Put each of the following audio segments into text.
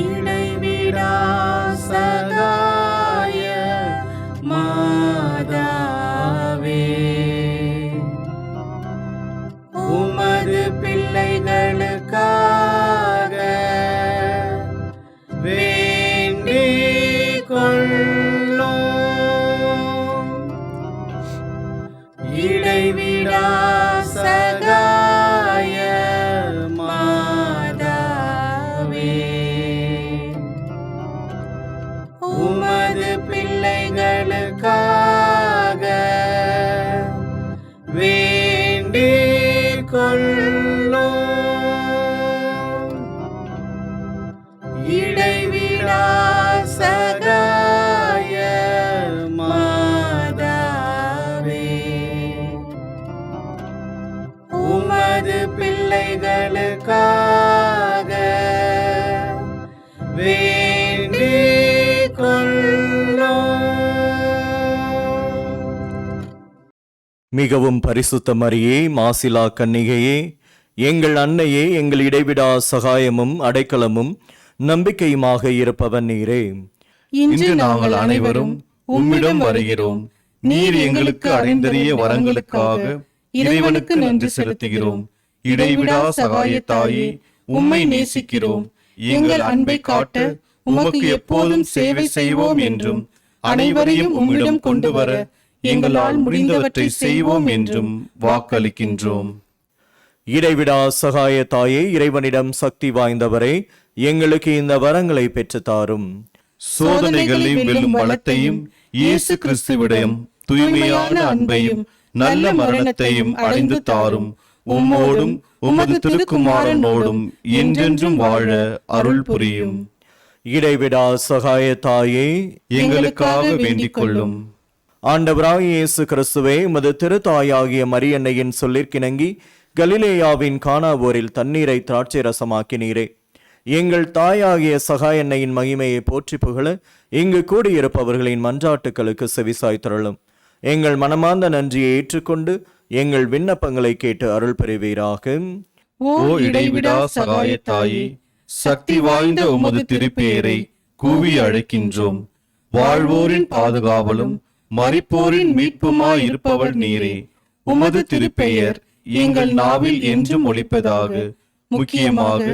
இடைவிடா சகாய மாதாவே, உமது பிள்ளைகளுக்காக வேண்டிக் கொள்ளும். இடைவிடா சகாய மாதாவே, உமது பிள்ளைகளுக்காக வேண்டிக் கொள்ளும். இடைவிடா சகாய மாதாவே, உமது பிள்ளைகளுக்காக வேண்டிக் கொள்ளும். மிகவும் பரிசுத்த மரியே, மாசிலா கன்னிகையே, எங்கள் அன்னையே, எங்கள் இடைவிடா சகாயமும் அடைக்கலமும் நம்பிக்கையுமாக இருப்பவன் நீரே. இன்று நாங்கள் அனைவரும் உம்மிடம் வருகிறோம். நீர் எங்களுக்கு அறிந்தறிய வரங்களுக்காக இறைவனுக்கு நன்றி செலுத்துகிறோம். இடைவிடா சகாய தாயே, உம்மை நேசிக்கிறோம். எங்கள் அன்பை காட்ட உமக்கு எப்போதும் சேவை செய்வோம் என்றும், அனைவரையும் உம்மிடம் கொண்டு வர எங்களால் முடிந்தவற்றை செய்வோம் என்றும் வாக்களிக்கின்றோம். இடைவிடா சகாய தாயே, இறைவனிடம் சக்தி வாய்ந்தவரே, எங்களுக்கு இந்த வரங்களை பெற்றுத்தாரும். சோதனைகளை வெல்லும் வளத்தையும் இயேசு கிறிஸ்துவிடம் தூய்மையான அன்பையும் நல்ல மரணத்தையும் அடைந்து தாரும். உம்மோடும் உமது திருக்குமாரனோடும் என்றென்றும் வாழ அருள் புரியும். இடைவிடா சகாய தாயே, எங்களுக்காக வேண்டிக் கொள்ளும். ஆண்டவராகிய இயேசு கிறிஸ்துவே, உமது திருத்தாயாகிய மரியன்னையின் சொல்லிற்கிணங்கி கலிலேயாவின் கானாவோரில் தண்ணீரை திராட்சை ரசமாக்கினீரே. எங்கள் தாயாகிய சகாயன்னையின் மகிமையை போற்றி புகழ இங்கு கூடியிருப்பவர்களின் மன்றாட்டுக்களுக்கு செவிசாய்த்தருளும். எங்கள் மனமார்ந்த நன்றியை ஏற்றுக்கொண்டு எங்கள் விண்ணப்பங்களை கேட்டு அருள் பெறுவீராக. ஓ இடைவிடா சகாய தாயே, சக்தி வாய்ந்த உமது திருப்பெயரை கூவி அழைக்கின்றோம். வாழ்வோரின் பாதுகாவலும் மரிப்போரின் மீட்புமாய் இருப்பவள் நீரே. உமது திருப்பெயர் எங்கள் நாவில் என்றும் ஒலிப்பதாக. முக்கியமாக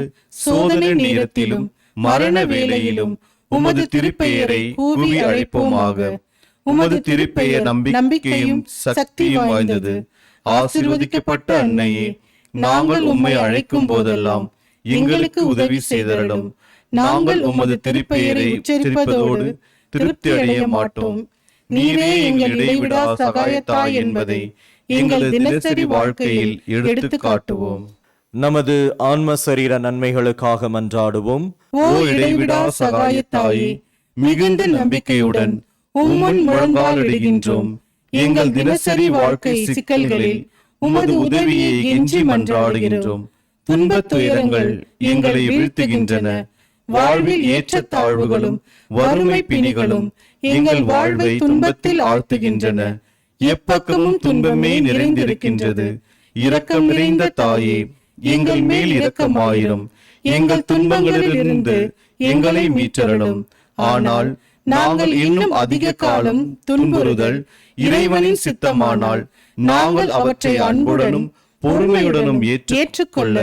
சோதனை நேரத்திலும் மரண வேளையிலும் உமது திருப்பெயரை கூவி அழைப்போமாக. உமது திருப்பெயர் நம்பிக்கையும் சக்தியும் வாய்ந்தது. ஆசீர்வதிக்கப்பட்ட அன்னையே, நாங்கள் உம்மை அழைக்கும் போதெல்லாம் எங்களுக்கு உதவி செய்தருளும். நாங்கள் உமது திருப்பெயரை உச்சரிப்பதோடு திருப்தி அடைய மாட்டோம். நீரே எங்கள் இடைவிடா சகாயத்தாய் என்பதை எங்கள் தினசரி வாழ்க்கையில் எடுத்து காட்டுவோம். நமது ஆன்ம சரீர நன்மைகளுக்காக மன்றாடுவோம். ஓ இடைவிடா சகாயத்தாயே, மிகுந்த நம்பிக்கையுடன் உம்முன் முழங்காலிடுகின்றோம். எங்கள் தினசரி வாழ்க்கை சிக்கல்களில் உமது உதவியை கெஞ்சி மன்றாடுகின்றோம். துன்பத் துயரங்கள் எங்களை வீழ்த்துகின்றன. வாழ்வில் ஏற்றத்தாழ்வுகளும் வறுமை பிணிகளும் எங்கள் வாழ்வை துன்பத்தில் ஆழ்த்துகின்றன. எப்பக்கமும் துன்பமே நிறைந்திருக்கின்றது. இரக்கம் நிறைந்த தாயே, எங்கள் மேல் இரக்கமாயிரும். எங்கள் துன்பங்களிலிருந்து எங்களை மீட்டருளும். ஆனால் நாங்கள் இன்னும் அதிக காலம் துன்புறுதல் இறைவனின் சித்தமானால் நாங்கள் அவற்றை அன்புடனும் பொறுமையுடனும் ஏற்றுக்கொள்ள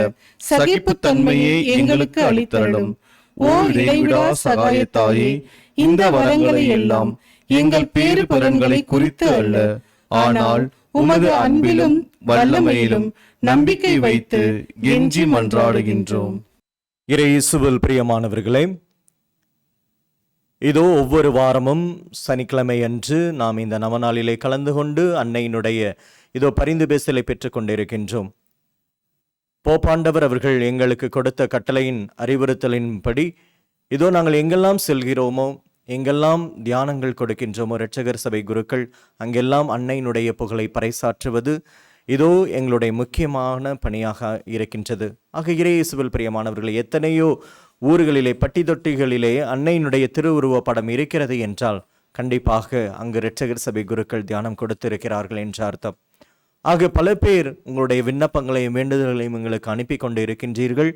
சகிப்புத்தன்மையை எங்களுக்கு அளித்தருளும். ஓ இடைவிடா சகாயத்தாயே, இந்த வரங்களை எல்லாம் எங்கள் பேறு பலன்களை குறித்து அல்ல, ஆனால் உமது அன்பிலும் வல்லமையிலும் நம்பிக்கை வைத்து கெஞ்சி மன்றாடுகின்றோம். இயேசுவில் பிரியமானவர்களே, இதோ ஒவ்வொரு வாரமும் சனிக்கிழமை அன்று நாம் இந்த நவநாளிலே கலந்து கொண்டு அன்னையினுடைய இதோ பரிந்து பேசலை பெற்றுக் கொண்டிருக்கின்றோம். போப்பாண்டவர் அவர்கள் எங்களுக்கு கொடுத்த கட்டளையின் அறிவுறுத்தலின்படி இதோ நாங்கள் எங்கெல்லாம் செல்கிறோமோ, எங்கெல்லாம் தியானங்கள் கொடுக்கின்றோமோ, இரட்சகர் சபை குருக்கள் அங்கெல்லாம் அன்னையினுடைய புகழை பறைசாற்றுவது இதோ எங்களுடைய முக்கியமான பணியாக இருக்கின்றது. ஆக இயேசுவில் பிரியமானவர்களை, எத்தனையோ ஊர்களிலே பட்டி தொட்டிகளிலே அன்னையினுடைய திருவுருவ படம் இருக்கிறது என்றால் கண்டிப்பாக அங்கு இரட்சகர் சபை குருக்கள் தியானம் கொடுத்திருக்கிறார்கள் என்ற அர்த்தம். ஆக பல பேர் உங்களுடைய விண்ணப்பங்களையும் வேண்டுதல்களையும் எங்களுக்கு அனுப்பி கொண்டு இருக்கின்றீர்கள்.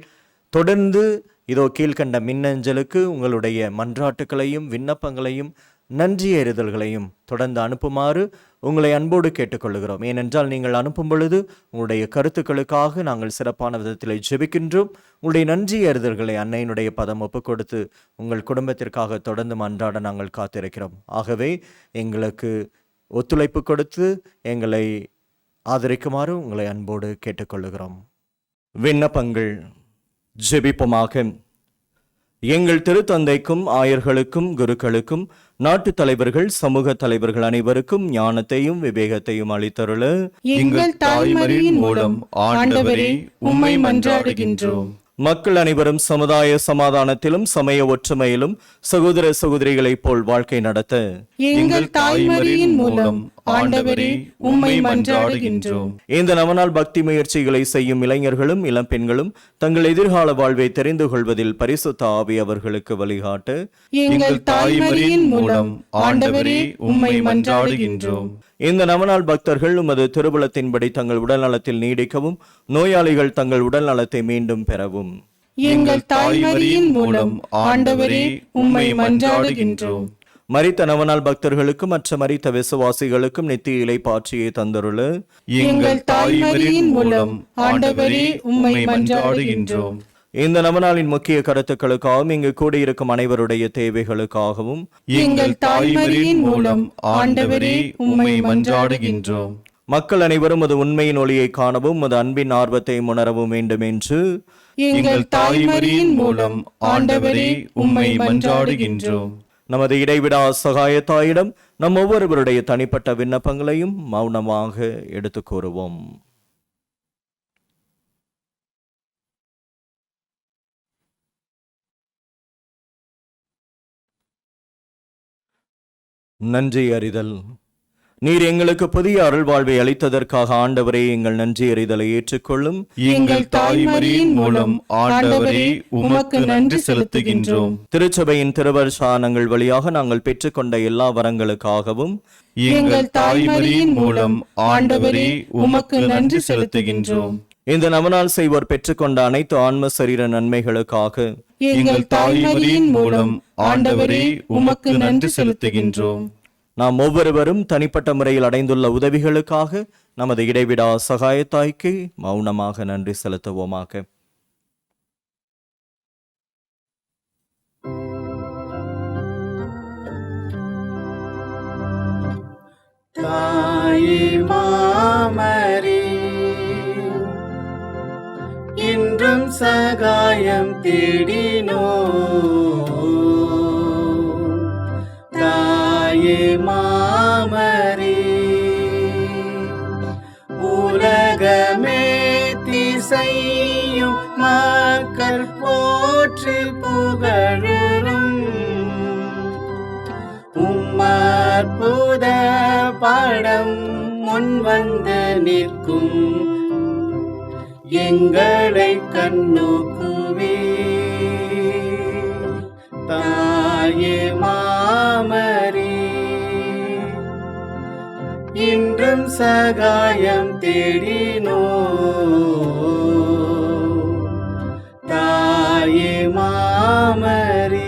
தொடர்ந்து இதோ கீழ்கண்ட மின்னஞ்சலுக்கு உங்களுடைய மன்றாட்டுகளையும் விண்ணப்பங்களையும் நன்றி எறிதல்களையும் தொடர்ந்து அனுப்புமாறு உங்களை அன்போடு கேட்டுக்கொள்கிறோம். ஏனென்றால் நீங்கள் அனுப்பும் பொழுது உங்களுடைய கருத்துக்களுக்காக நாங்கள் சிறப்பான விதத்தில் ஜெபிக்கின்றோம். உங்களுடைய நன்றி எறிதல்களை அன்னையினுடைய பதம் ஒப்புக் கொடுத்து உங்கள் குடும்பத்திற்காக தொடர்ந்து மன்றாட நாங்கள் காத்திருக்கிறோம். ஆகவே எங்களுக்கு ஒத்துழைப்பு கொடுத்து எங்களை ஆதரிக்குமாறு உங்களை அன்போடு கேட்டுக்கொள்கிறோம். விண்ணப்பங்கள். ஜெபிப்போமாக. எங்கள் திருத்தந்தைக்கும் ஆயர்களுக்கும் குருக்களுக்கும் நாட்டு தலைவர்கள் சமூக தலைவர்கள் அனைவருக்கும் ஞானத்தையும் விவேகத்தையும் அளித்தருள எங்கள் தாய்மரியின் மூலம் ஆண்டவரே உம்மை மன்றாடுகின்றோம். மக்கள் அனைவரும் சமுதாய சமாதானத்திலும் சமய ஒற்றுமையிலும் சகோதர சகோதரிகளைப் போல் வாழ்க்கை நடத்த எங்கள் தாய்மரியின் மூலம் ஆண்டவரே உம்மை மன்றாடுகின்றோம். இந்த நவநாள் பக்தி முயற்சிகளை செய்யும் இளைஞர்களும் இளம் பெண்களும் தங்கள் எதிர்கால வாழ்வை தெரிந்து கொள்வதில் பரிசுத்த ஆவி அவர்களுக்கு வழிகாட்ட எங்கள் தாய்மரியின் மூலம் ஆண்டவரே உம்மை மன்றாடுகின்றோம். இந்த நவநாள் பக்தர்கள் உமது திருவுளத்தின்படி தங்கள் உடல் நலத்தில் நீடிக்கவும் நோயாளிகள் தங்கள் உடல் நலத்தை மீண்டும் பெறவும் எங்கள் தாய்மரியின் மூலம் ஆண்டவரே உம்மை மன்றாடுகின்றோம். மரித்த நவநாள் பக்தர்களுக்கும் மற்ற மரித்த விசுவாசிகளுக்கும் நித்திய இளைப்பாற்றியை தந்தருள எங்கள் தாய்மரியின் மூலம் ஆண்டவரே உம்மை மன்றாடுகின்றோம். இந்த நவநாளின் முக்கிய கருத்துக்களுக்காகவும் இங்கு கூடியிருக்கும் அனைவருடைய தேவைகளுக்காகவும் எங்கள் தாய்மரியின் மூலம் ஆண்டவரே உம்மை மன்றாடுகின்றோம். மக்கள் அனைவரும் அது உண்மையின் ஒளியை காணவும் அது அன்பின் ஆர்வத்தை உணரவும் வேண்டும் என்று எங்கள் தாய்மரியின் மூலம் ஆண்டவரே உம்மை மன்றாடுகின்றோம். நமது இடைவிடா சகாயத்தாயிடம் நம் ஒவ்வொருவருடைய தனிப்பட்ட விண்ணப்பங்களையும் மௌனமாக எடுத்து கூறுவோம். நன்றி அறிதல். நீர் எங்களுக்கு புதிய அருள் வாழ்வை அளித்ததற்காக ஆண்டவரே எங்கள் நன்றி அறிதலை ஏற்றுக்கொள்ளும். எங்கள் தாய்மரியின் மூலம் ஆண்டவரே உமக்கு நன்றி செலுத்துகின்றோம். திருச்சபையின் திருவருஷானங்கள் வழியாக நாங்கள் பெற்றுக்கொண்ட எல்லா வரங்களுக்காகவும் எங்கள் தாய்மரியின் மூலம் ஆண்டவரே உமக்கு நன்றி செலுத்துகின்றோம். இந்த நவநாள் செய்வோர் பெற்றுக்கொண்ட அனைத்து ஆன்ம சரீர நன்மைகளுக்காக எங்கள் தாய்மரியின் மூலம் ஆண்டவரே உமக்கு நன்றி செலுத்துகின்றோம். நாம் ஒவ்வொருவரும் தனிப்பட்ட முறையில் அடைந்துள்ள உதவிகளுக்காக நமது இடைவிடா சகாயத்தாய்க்கு மௌனமாக நன்றி செலுத்துவோமாக. தாயே மாமரி இன்றும் சகாயம் தேடினோ. தாயே மாமரி உலகமே திசையும் மக்கள் போற்றி புகழும் உம்மற்புத படம் முன் வந்து நிற்கும் எங்களை கண்ணோக்குவே. தாயே மாமரி இன்றும் சகாயம் தேடினோ. தாயே மாமரி.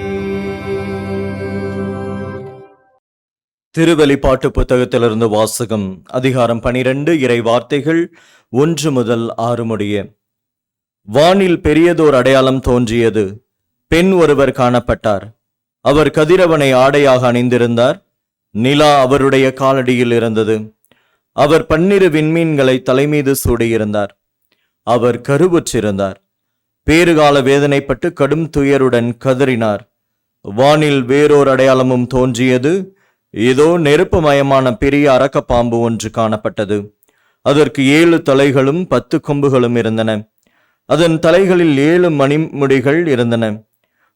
திருவெளிப்பாட்டு புத்தகத்திலிருந்து வாசகம். அதிகாரம் 12 இறை வார்த்தைகள் 1 முதல் 6 முடிய. வானில் பெரியதோர் அடையாளம் தோன்றியது. பெண் ஒருவர் காணப்பட்டார். அவர் கதிரவனை ஆடையாக அணிந்திருந்தார். நிலா அவருடைய காலடியில் இருந்தது. அவர் 12 விண்மீன்களை தலைமீது சூடியிருந்தார். அவர் கருவுற்றிருந்தார். பேறுகால வேதனைப்பட்டு கடும் துயருடன் கதறினார். வானில் வேறோர் அடையாளமும் தோன்றியது. இதோ நெருப்புமயமான பெரிய அரக்கப்பாம்பு ஒன்று காணப்பட்டது. அதற்கு 7 தலைகளும் 10 கொம்புகளும் இருந்தன. அதன் தலைகளில் 7 மணிமுடிகள் இருந்தன.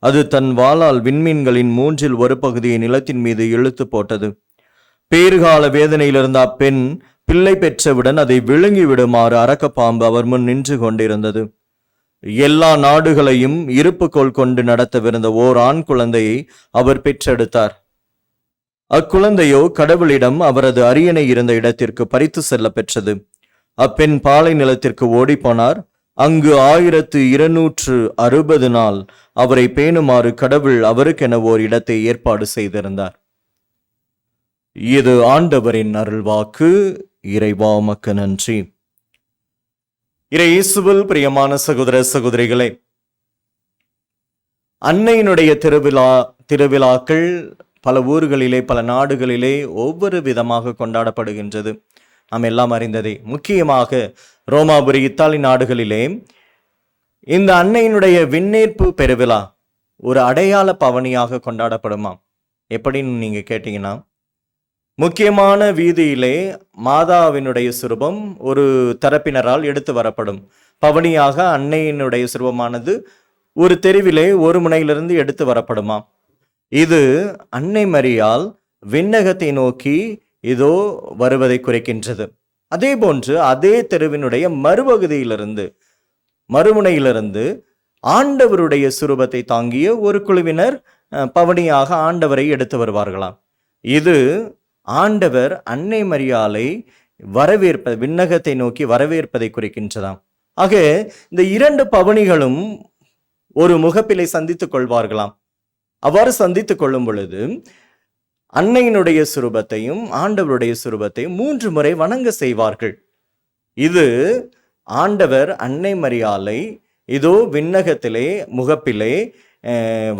அது தன் வாளால் விண்மீன்களின் 1/3 பகுதியை நிலத்தின் மீது இழுத்து போட்டது. பேறுகால வேதனையிலிருந்த அப்பெண் பிள்ளை பெற்றவுடன் அதை விழுங்கி விடுமாறு அரக்கப்பாம்பு அவர் முன் நின்று கொண்டிருந்தது. எல்லா நாடுகளையும் இருப்புக்கோள் கொண்டு நடத்தவிருந்த ஓர் ஆண் குழந்தையை அவர் பெற்றெடுத்தார். அக்குழந்தையோ கடவுளிடம் அவரது அரியணை இருந்த இடத்திற்கு பறித்து செல்ல பெற்றது. அப்பெண் பாலை நிலத்திற்கு ஓடிப்போனார். அங்கு 1260 நாள் அவரை பேணுமாறு கடவுள் அவருக்கென ஓர் இடத்தை ஏற்பாடு செய்திருந்தார். இது ஆண்டவரின் அருள்வாக்கு. இறைவா உமக்கு நன்றி. இறை இயேசுவில் பிரியமான சகோதர சகோதரிகளே, அன்னையினுடைய திருவிழாக்கள் பல ஊர்களிலே பல நாடுகளிலே ஒவ்வொரு விதமாக கொண்டாடப்படுகின்றது. நாம் எல்லாம் அறிந்ததே. முக்கியமாக ரோமாபுரி இத்தாலி நாடுகளிலே இந்த அன்னையினுடைய விண்ணேற்பு பெருவிழா ஒரு அடையாள பவனியாக கொண்டாடப்படுமாம். எப்படின்னு நீங்க கேட்டீங்கன்னா, முக்கியமான வீதியிலே மாதாவினுடைய சுரூபம் ஒரு தரப்பினரால் எடுத்து வரப்படும். பவனியாக அன்னையினுடைய சுரூபமானது ஒரு தெருவிலே ஒரு முனையிலிருந்து எடுத்து வரப்படுமாம். இது அன்னை மரியாள் விண்ணகத்தை நோக்கி இதோ வருவதை குறிக்கின்றது. அதே போன்று அதே தெருவினுடைய மறுமுனையிலிருந்து ஆண்டவருடைய சுரூபத்தை தாங்கிய ஒரு குழுவினர் பவனியாக ஆண்டவரை எடுத்து வருவார்களாம். இது ஆண்டவர் அன்னை மரியாளை விண்ணகத்தை நோக்கி வரவேற்பதை குறிக்கின்றதாம். ஆக இந்த இரண்டு பவனிகளும் ஒரு முகப்பிலை சந்தித்துக் கொள்வார்களாம். அவ்வாறு சந்தித்துக் கொள்ளும் பொழுது அன்னையினுடைய சுரூபத்தையும் ஆண்டவருடைய சுரூபத்தையும் 3 முறை வணங்க செய்வார்கள். இது ஆண்டவர் அன்னை மரியாளை இதோ விண்ணகத்திலே முகப்பிலே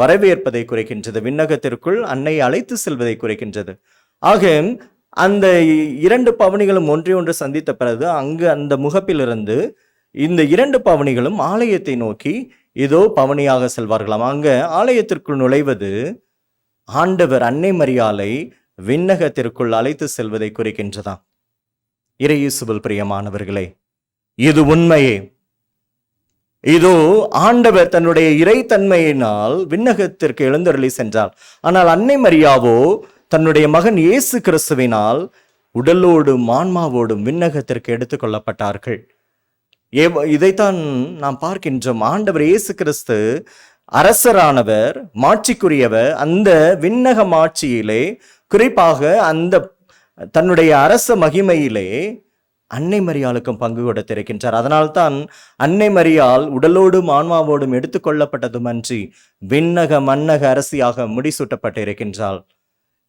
வரவேற்பதை குறைக்கின்றது. விண்ணகத்திற்குள் அன்னை அழைத்து செல்வதை குறைக்கின்றது. ஆக அந்த 2 பவனிகளும் ஒன்று சந்தித்த பிறகு அங்கு அந்த முகப்பிலிருந்து இந்த 2 பவனிகளும் ஆலயத்தை நோக்கி இதோ பவனியாக செல்வார்களாம். அங்க ஆலயத்திற்குள் நுழைவது ஆண்டவர் அன்னை மரியாளை விண்ணகத்திற்குள் அழைத்து செல்வதை குறிக்கின்றதாம். இறை இயேசுவில் பிரியமானவர்களே, இது உண்மையே. இதோ ஆண்டவர் தன்னுடைய இறைத்தன்மையினால் விண்ணகத்திற்கு எழுந்தருளி சென்றார். ஆனால் அன்னை மரியாவோ தன்னுடைய மகன் இயேசு கிறிஸ்துவினால் உடலோடும் ஆன்மாவோடும் விண்ணகத்திற்கு எடுத்துக்கொள்ளப்பட்டார்கள். இதைத்தான் நாம் பார்க்கின்றோம். ஆண்டவர் இயேசு கிறிஸ்து அரசரானவர், மாட்சிக்குரியவர். அந்த விண்ணக மாட்சியிலே, குறிப்பாக அந்த தன்னுடைய அரச மகிமையிலே அன்னை மரியாளுக்கும் பங்கு கொடுத்திருக்கின்றார். அதனால்தான் அன்னை மரியாள் உடலோடும் ஆன்மாவோடும் எடுத்துக்கொள்ளப்பட்டதுமன்றி விண்ணக மன்னக அரசியாக முடிசூட்டப்பட்டிருக்கின்றாள்.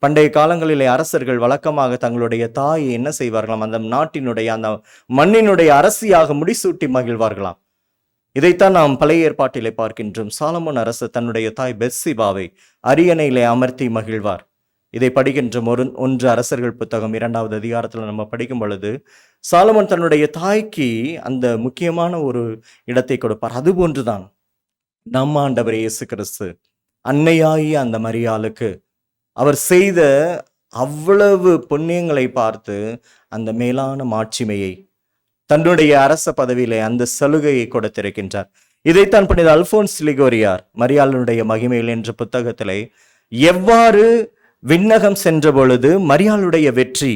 பண்டைய காலங்களிலே அரசர்கள் வழக்கமாக தங்களுடைய தாயை என்ன செய்வார்களாம், அந்த நாட்டினுடைய அந்த மண்ணினுடைய அரசியாக முடிசூட்டி மகிழ்வார்களாம். இதைத்தான் நாம் பழைய ஏற்பாட்டிலே பார்க்கின்றோம். சாலமோன் அரசர் தன்னுடைய தாய் பெத்சிபாவை அரியணையிலே அமர்த்தி மகிழ்வார். இதை படிக்கின்றோம். 1 அரசர்கள் புத்தகம் 2வது அதிகாரத்தில் நம்ம படிக்கும் பொழுது சாலமோன் தன்னுடைய தாய்க்கு அந்த முக்கியமான ஒரு இடத்தை கொடுப்பார். அதுபோன்றுதான் நம் ஆண்டவர் இயேசு கிறிஸ்து அன்னையாகிய அந்த மரியாளுக்கு அவர் செய்த அவ்வளவு புண்ணியங்களை பார்த்து அந்த மேலான மாட்சிமையை, தன்னுடைய அரச பதவியிலே அந்த சலுகையை கொடுத்திருக்கின்றார். இதைத்தான் புனித அல்போன்ஸ் லிகோரியார் மரியாளுடைய மகிமையில் என்ற புத்தகத்திலே எவ்வாறு விண்ணகம் சென்ற பொழுது மரியாளுடைய வெற்றி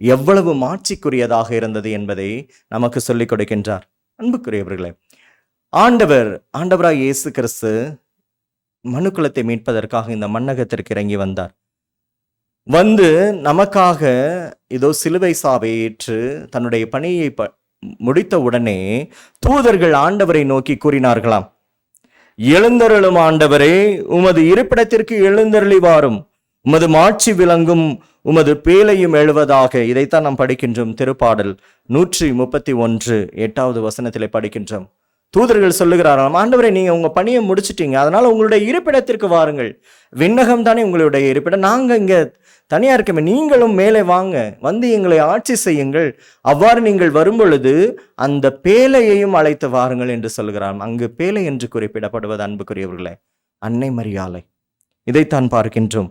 எவ்வளவு மாட்சிக்குரியதாக இருந்தது என்பதை நமக்கு சொல்லிக் கொடுக்கின்றார். அன்புக்குரியவர்களே, ஆண்டவராய் இயேசு கிறிஸ்து மனுக்குலத்தை மீட்பதற்காக இந்த மண்ணகத்திற்கு இறங்கி வந்தார். வந்து நமக்காக இதோ சிலுவை சாவை ஏற்று தன்னுடைய பணியை முடித்த உடனே தூதர்கள் ஆண்டவரை நோக்கி கூறினார்களாம், எழுந்தருளும் ஆண்டவரே, உமது இருப்பிடத்திற்கு எழுந்தருளி வாரும், உமது மாட்சி விளங்கும், உமது பேழையும் எழுவதாக. இதைத்தான் நாம் படிக்கின்றோம். திருப்பாடல் 131 8வது வசனத்திலே படிக்கின்றோம். தூதர்கள் சொல்லுகிறாராம், ஆண்டவரே, நீங்க உங்க பணியை முடிச்சிட்டீங்க, அதனால உங்களுடைய இருப்பிடத்திற்கு வாருங்கள். விண்ணகம் தானே உங்களுடைய இருப்பிடம், நாங்க இங்க தனியா இருக்கமே, நீங்களும் மேலே வாங்க, வந்து எங்களை ஆட்சி செய்யுங்கள். அவ்வாறு நீங்கள் வரும் பொழுது அந்த பேழையையும் அழைத்து வாருங்கள் என்று சொல்கிறார். அங்கு பேழை என்று குறிப்பிடப்படுவது அன்புக்குரியவர்களே அன்னை மரியாளை. இதைத்தான் பார்க்கின்றோம்.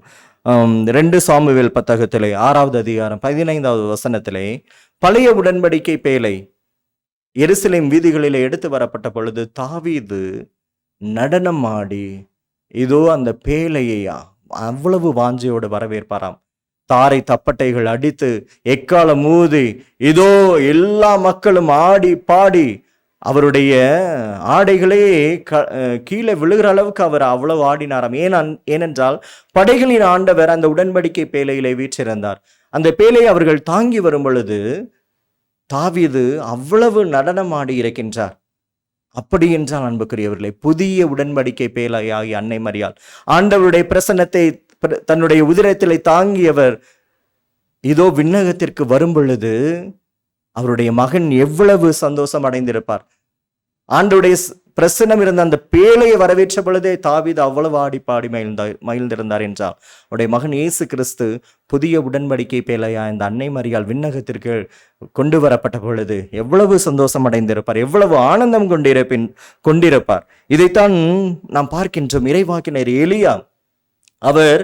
2 சாமுவேல் புத்தகத்திலே 6வது அதிகாரம் 15வது வசனத்திலே பழைய உடன்படிக்கை பேழை எருசலேம் வீதிகளிலே எடுத்து வரப்பட்ட பொழுது தாவீது நடனம் ஆடி இதோ அந்த பேழையை அவ்வளவு வாஞ்சையோடு வரவேற்பாராம். தாரை தப்பட்டைகள் அடித்து எக்காலம் ஊதி இதோ எல்லா மக்களும் ஆடி பாடி அவருடைய ஆடைகளே கீழே விழுகிற அளவுக்கு அவர் அவ்வளவு ஆடினாராம். ஏனென்றால் படைகளின் ஆண்டவர் அந்த உடன்படிக்கை பேழையிலே வீற்றிருந்தார். அந்த பேழையை அவர்கள் தாங்கி வரும் பொழுது தாவீது அவ்வளவு நடனம் ஆடி இருக்கின்றார். அப்படி என்றால் அன்புக்குரியவர்களே, புதிய உடன்படிக்கை பேழையாகிய அன்னை மரியாள் ஆண்டவருடைய பிரசன்னத்தை தன்னுடைய உதிரத்திலே தாங்கியவர் இதோ விண்ணகத்திற்கு வரும் பொழுது அவருடைய மகன் எவ்வளவு சந்தோஷம் அடைந்திருப்பார். ஆண்டவருடைய பிரசன்னம் இருந்த அந்த பேழையை வரவேற்ற பொழுதே தாவீது அவ்வளவு ஆடி பாடி மகிழ்ந்திருந்தார் என்றால், அவருடைய மகன் இயேசு கிறிஸ்து புதிய உடன்படிக்கை பேழையா இந்த அன்னை மரியாள் விண்ணகத்திற்கு கொண்டு வரப்பட்ட பொழுது எவ்வளவு சந்தோஷம் அடைந்திருப்பார், எவ்வளவு ஆனந்தம் கொண்டிருப்பார். இதைத்தான் நாம் பார்க்கின்றோம். இறைவாக்கினர் எலியா அவர்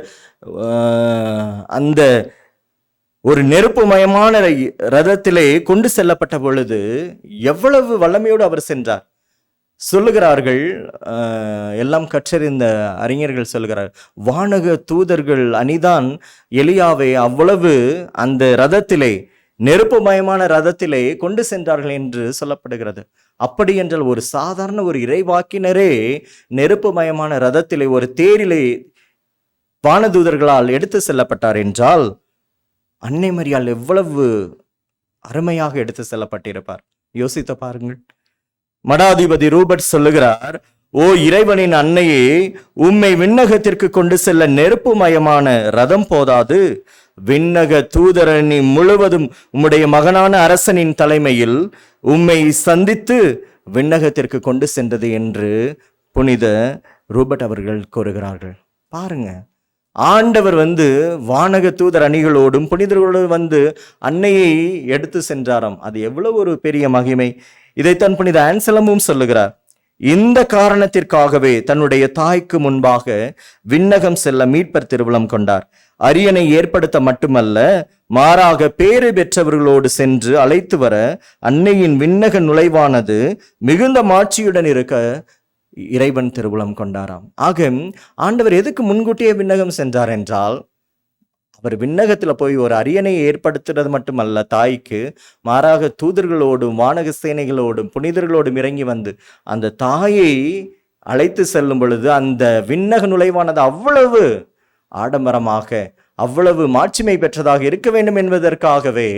அந்த ஒரு நெருப்புமயமான ரதத்திலே கொண்டு செல்லப்பட்ட பொழுது எவ்வளவு வல்லமையோடு அவர் சென்றார். சொல்லுகிறார்கள், எல்லாம் கற்றறிந்த அறிஞர்கள் சொல்லுகிறார், வானக தூதர்கள் அணிதான் எலியாவை அவ்வளவு அந்த ரதத்திலே, நெருப்புமயமான ரதத்திலே கொண்டு சென்றார்கள் என்று சொல்லப்படுகிறது. அப்படி என்றால் ஒரு சாதாரண ஒரு இறைவாக்கினரே நெருப்புமயமான ரதத்திலே ஒரு தேரிலே வானதூதர்களால் எடுத்து செல்லப்பட்டார் என்றால், அன்னை மரியாள் எவ்வளவு அருமையாக எடுத்து செல்லப்பட்டிருப்பார். யோசித்து பாருங்கள். மடாதிபதி ரூபர்ட் சொல்லுகிறார், ஓ இறைவனின் அன்னையே, உம்மை விண்ணகத்திற்கு கொண்டு செல்ல நெருப்புமயமான ரதம் போதாது, விண்ணக தூதரணி முழுவதும் உம்முடைய மகனான அரசனின் தலைமையில் உம்மை சந்தித்து விண்ணகத்திற்கு கொண்டு சென்றது என்று புனித ரூபர்ட் அவர்கள் கூறுகிறார்கள். பாருங்க, ஆண்டவர் வானக தூதர் அணிகளோடும் புனிதர்களோடும் அன்னையை எடுத்து சென்றாராம். அது எவ்வளவு ஒரு பெரிய மகிமை. இதைத்தான் புனித ஆன்சலமும் சொல்லுகிறார். இந்த காரணத்திற்காகவே தன்னுடைய தாய்க்கு முன்பாக விண்ணகம் செல்ல மீட்பர் திருவுளம் கொண்டார். அரியணை ஏற்படுத்த மட்டுமல்ல, மாறாக பேறு பெற்றவர்களோடு சென்று அழைத்து வர அன்னையின் விண்ணக நுழைவானது மிகுந்த மாட்சியுடன் இருக்க இறைவன் திருவுளம் கொண்டாராம். ஆக ஆண்டவர் எதுக்கு முன்கூட்டியே விண்ணகம் சென்றார் என்றால், அவர் விண்ணகத்துல போய் ஒரு அரியணையை ஏற்படுத்துறது மட்டுமல்ல தாய்க்கு, மாறாக தூதர்களோடும் வானக சேனைகளோடும் புனிதர்களோடும் இறங்கி அந்த தாயை அழைத்து செல்லும் பொழுது அந்த விண்ணக நுழைவானது அவ்வளவு ஆடம்பரமாக, அவ்வளவு மாட்சிமை பெற்றதாக இருக்க வேண்டும் என்பதற்காகவே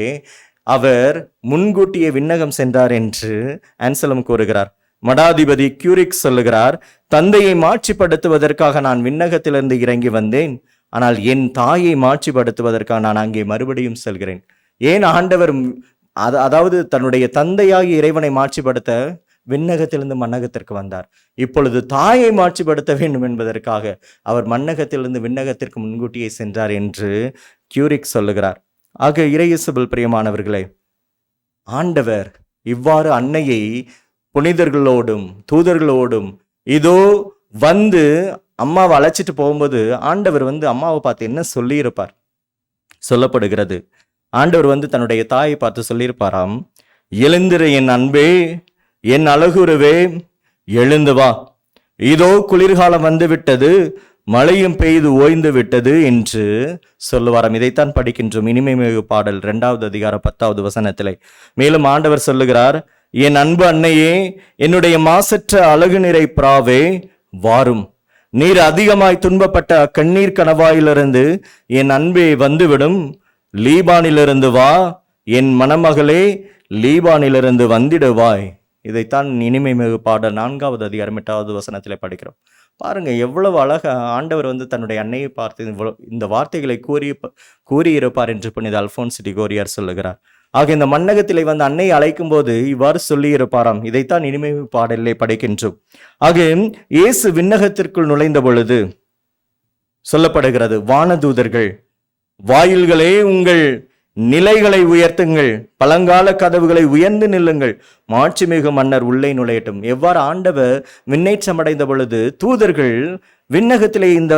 அவர் முன்கூட்டியே விண்ணகம் சென்றார் என்று ஆன்சலம் கூறுகிறார். மடாதிபதி கியூரிக் சொல்லுகிறார், தந்தையை மாட்சிப்படுத்துவதற்காக நான் விண்ணகத்திலிருந்து இறங்கி வந்தேன், ஆனால் என் தாயை மாட்சிப்படுத்துவதற்காக நான் அங்கே மறுபடியும் செல்கிறேன். ஏன் ஆண்டவர் அதாவது தன்னுடைய தந்தையாகி இறைவனை மாட்சிப்படுத்த விண்ணகத்திலிருந்து மண்ணகத்திற்கு வந்தார். இப்பொழுது தாயை மாட்சிப்படுத்த வேண்டும் என்பதற்காக அவர் மண்ணகத்திலிருந்து விண்ணகத்திற்கு முன்கூட்டியே சென்றார் என்று கியூரிக் சொல்லுகிறார். ஆக இறையேசுவில் பிரியமானவர்களே, ஆண்டவர் இவ்வாறு அன்னையை புனிதர்களோடும் தூதர்களோடும் இதோ அம்மாவை அழைச்சிட்டு போகும்போது ஆண்டவர் அம்மாவை பார்த்து என்ன சொல்லியிருப்பார்? சொல்லப்படுகிறது, ஆண்டவர் தன்னுடைய தாயை பார்த்து சொல்லியிருப்பாராம், எழுந்திரு என் அன்பே, என் அழகுருவே, எழுந்து வா, இதோ குளிர்காலம் வந்துவிட்டது, மழையும் பெய்து ஓய்ந்து விட்டது என்று சொல்லுவாராம். இதைத்தான் படிக்கின்றோம் இனிமைமிகு பாடல் 2வது அதிகாரம் 10வது வசனத்திலே. மேலும் ஆண்டவர் சொல்லுகிறார், என் அன்பு அன்னையே, என்னுடைய மாசற்ற அழகு நிறை பிராவே, வாரும், நீர் அதிகமாய் துன்பப்பட்ட கண்ணீர் கணவாயிலிருந்து என் அன்பே வந்துவிடும், லீபானிலிருந்து வா, என் மணமகளே, லீபானிலிருந்து வந்திடுவாய். இதைத்தான் இனிமை மிகு பாடல் 4வது அதிகாரம் 8வது வசனத்திலே படிக்கிறோம். பாருங்க, எவ்வளவு அழகா ஆண்டவர் தன்னுடைய அன்னையை பார்த்து இந்த வார்த்தைகளை கூறியிருப்பார் என்று புனித அல்போன்ஸ் டிகோரியார் சொல்லுகிறார். ஆக இந்த மண்ணகத்திலே அன்னையை அழைக்கும் போது இவ்வாறு சொல்லி இருப்பாராம். இதைத்தான் இனிமை பாடலே படிக்கின்றோம். ஆக இயேசு விண்ணகத்திற்குள் நுழைந்த பொழுது சொல்லப்படுகிறது, வானதூதர்கள், வாயில்களே உங்கள் நிலைகளை உயர்த்துங்கள், பழங்கால கதவுகளை உயர்ந்து நில்லுங்கள், மாட்சிமிகு மன்னர் உள்ளே நுழையட்டும். எவ்வாறு ஆண்டவர் விண்ணேற்றமடைந்த பொழுது தூதர்கள் விண்ணகத்திலே இந்த